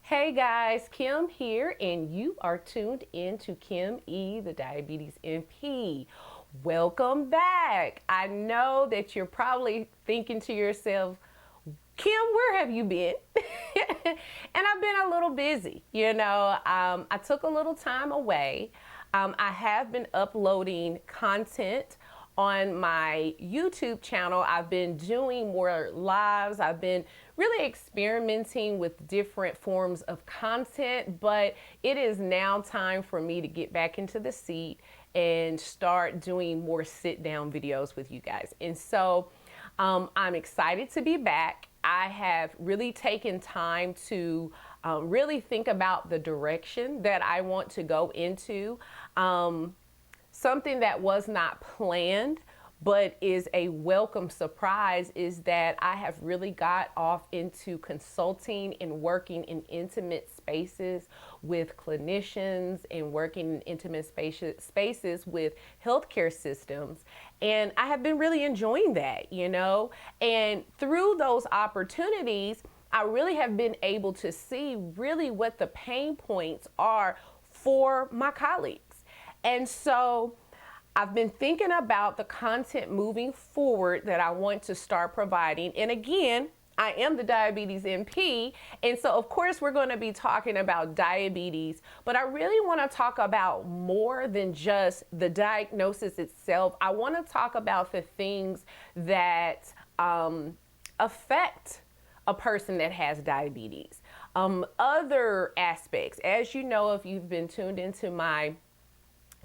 Hey guys, Kim here, and you are tuned in to Kim E, the Diabetes MP. Welcome back. I know that you're probably thinking to yourself, Kim, where have you been? And I've been a little busy. I took a little time away. I have been uploading content on my YouTube channel. I've been doing more lives. I've been really experimenting with different forms of content, but it is now time for me to get back into the seat and start doing more sit-down videos with you guys. And so I'm excited to be back. I have really taken time to really think about the direction that I want to go into. Something that was not planned but is a welcome surprise is that I have really got off into consulting and working in intimate spaces with clinicians and working in intimate spaces with healthcare systems. And I have been really enjoying that, and through those opportunities, I really have been able to see really what the pain points are for my colleagues. And so I've been thinking about the content moving forward that I want to start providing. And again, I am the Diabetes MP. And so of course we're going to be talking about diabetes, but I really want to talk about more than just the diagnosis itself. I want to talk about the things that affect a person that has diabetes. Other aspects, as you know, if you've been tuned into my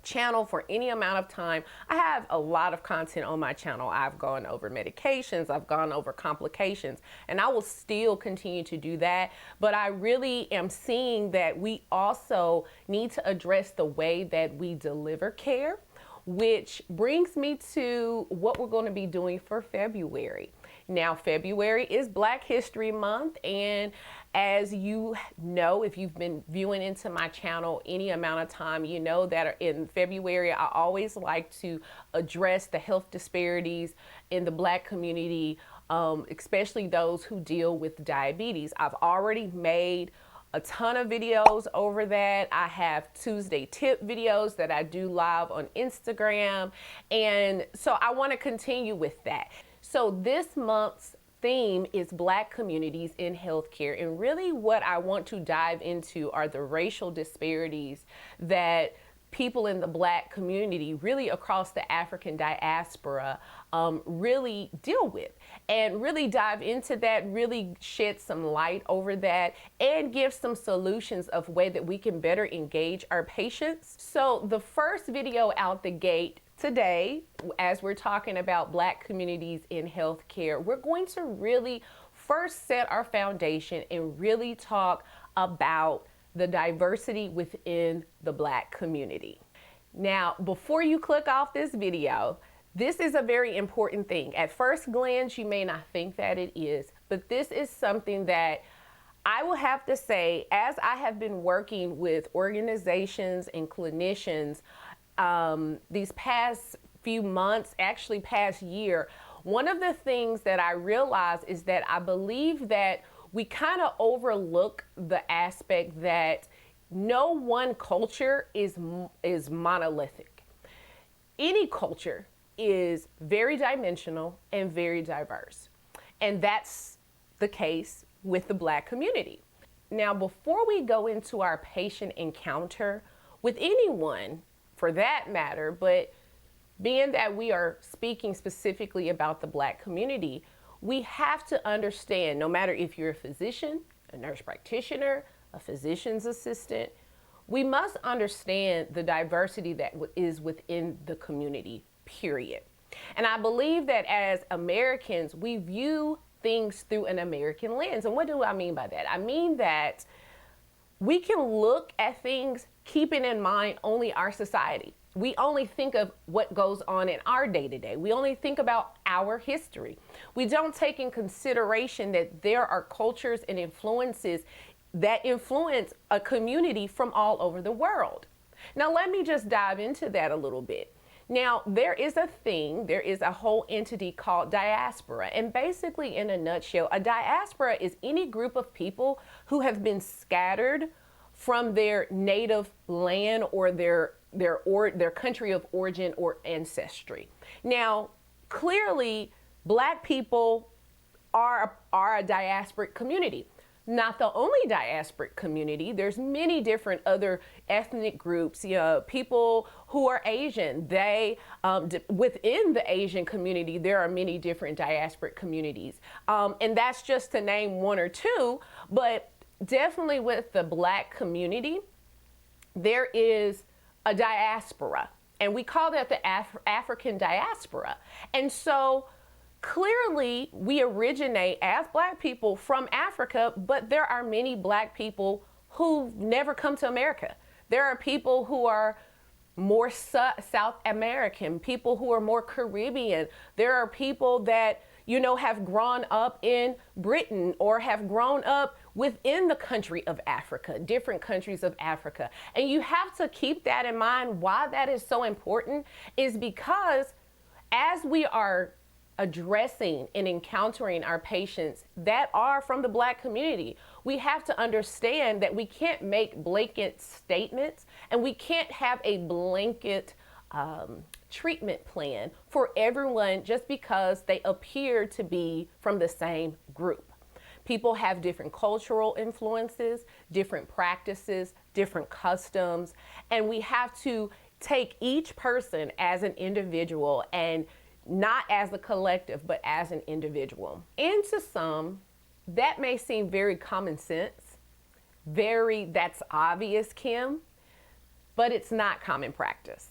channel for any amount of time, I have a lot of content on my channel. I've gone over medications, I've gone over complications, and I will still continue to do that. But I really am seeing that we also need to address the way that we deliver care, which brings me to what we're going to be doing for February. Now, February is Black History Month, and as you know, if you've been viewing into my channel any amount of time, you know that in February, I always like to address the health disparities in the Black community, especially those who deal with diabetes. I've already made a ton of videos over that. I have Tuesday tip videos that I do live on Instagram. And so I want to continue with that. So this month's theme is Black communities in healthcare. And really what I want to dive into are the racial disparities that people in the Black community, really across the African diaspora, really deal with, and really dive into that, really shed some light over that, and give some solutions of way that we can better engage our patients. So the first video out the gate today, as we're talking about Black communities in healthcare, we're going to really first set our foundation and really talk about the diversity within the Black community. Now, before you click off this video, this is a very important thing. At first glance, you may not think that it is, but this is something that I will have to say, as I have been working with organizations and clinicians these past few months, actually past year, one of the things that I realize is that I believe that we kind of overlook the aspect that no one culture is monolithic. Any culture is very dimensional and very diverse. And that's the case with the Black community. Now, before we go into our patient encounter with anyone for that matter, but being that we are speaking specifically about the Black community, we have to understand, no matter if you're a physician, a nurse practitioner, a physician's assistant, we must understand the diversity that is within the community, period. And I believe that as Americans, we view things through an American lens. And what do I mean by that? I mean that we can look at things keeping in mind only our society. We only think of what goes on in our day-to-day. We only think about our history. We don't take in consideration that there are cultures and influences that influence a community from all over the world. Now, let me just dive into that a little bit. Now, there is a whole entity called diaspora. And basically, in a nutshell, a diaspora is any group of people who have been scattered from their native land or their country of origin or ancestry. Now, clearly, Black people are a diasporic community. Not the only diasporic community. There's many different other ethnic groups. People who are Asian. Within the Asian community, there are many different diasporic communities, and that's just to name one or two. But definitely with the Black community, there is a diaspora, and we call that the African diaspora. And so clearly, we originate as Black people from Africa, but there are many Black people who never come to America. There are people who are more South American, people who are more Caribbean. There are people that, have grown up in Britain or have grown up within the country of Africa, different countries of Africa. And you have to keep that in mind. Why that is so important is because as we are addressing and encountering our patients that are from the Black community, we have to understand that we can't make blanket statements and we can't have a blanket treatment plan for everyone just because they appear to be from the same group. People have different cultural influences, different practices, different customs, and we have to take each person as an individual and not as a collective, but as an individual. And to some, that may seem very common sense, that's obvious, Kim, but it's not common practice.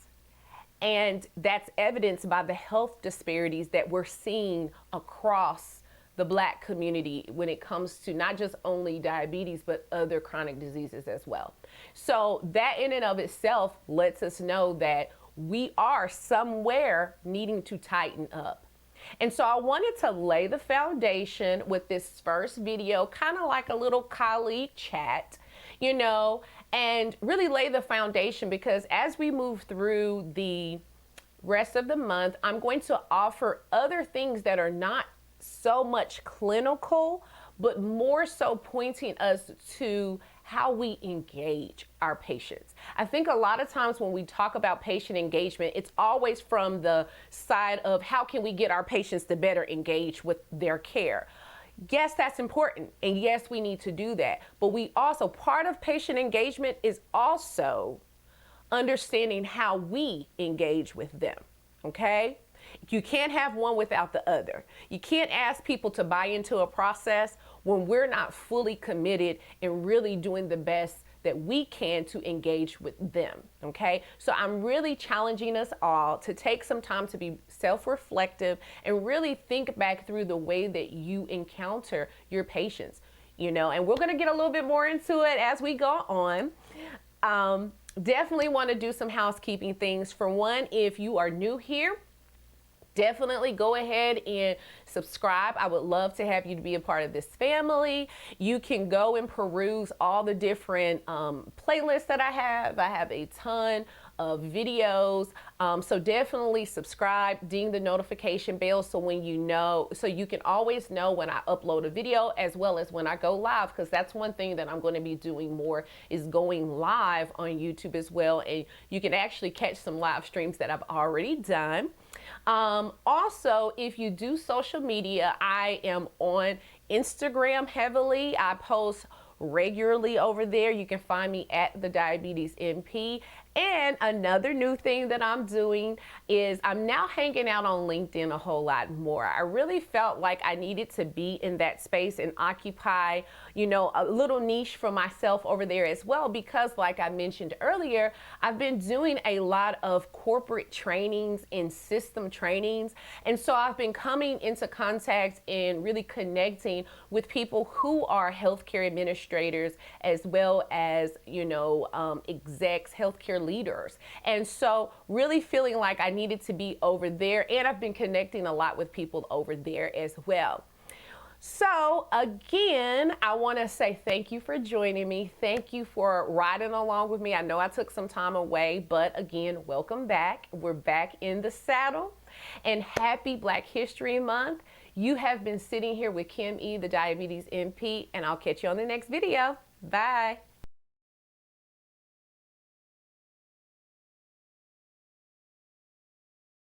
And that's evidenced by the health disparities that we're seeing across the Black community when it comes to not just only diabetes, but other chronic diseases as well. So that in and of itself lets us know that we are somewhere needing to tighten up. And so I wanted to lay the foundation with this first video, kind of like a little colleague chat, and really lay the foundation, because as we move through the rest of the month, I'm going to offer other things that are not so much clinical, but more so pointing us to how we engage our patients. I think a lot of times when we talk about patient engagement, it's always from the side of how can we get our patients to better engage with their care. Yes, that's important. And yes, we need to do that. But we also, part of patient engagement is also understanding how we engage with them. Okay? You can't have one without the other. You can't ask people to buy into a process when we're not fully committed and really doing the best that we can to engage with them, okay? So I'm really challenging us all to take some time to be self-reflective and really think back through the way that you encounter your patients, and we're gonna get a little bit more into it as we go on. Definitely wanna do some housekeeping things. For one, if you are new here, definitely go ahead and subscribe. I would love to have you to be a part of this family. You can go and peruse all the different playlists that I have. I have a ton of videos. So definitely subscribe, ding the notification bell so you can always know when I upload a video as well as when I go live, because that's one thing that I'm going to be doing more is going live on YouTube as well. And you can actually catch some live streams that I've already done. Also, if you do social media, I am on Instagram heavily. I post regularly over there. You can find me at the Diabetes MP. And another new thing that I'm doing is I'm now hanging out on LinkedIn a whole lot more. I really felt like I needed to be in that space and occupy, a little niche for myself over there as well, because like I mentioned earlier, I've been doing a lot of corporate trainings and system trainings. And so I've been coming into contact and really connecting with people who are healthcare administrators as well as, execs, healthcare leaders. And so really feeling like I needed to be over there, and I've been connecting a lot with people over there as well. So again, I want to say thank you for joining me. Thank you for riding along with me. I know I took some time away, but again, welcome back. We're back in the saddle, and happy Black History Month. You have been sitting here with Kim E, the Diabetes MP, and I'll catch you on the next video. Bye.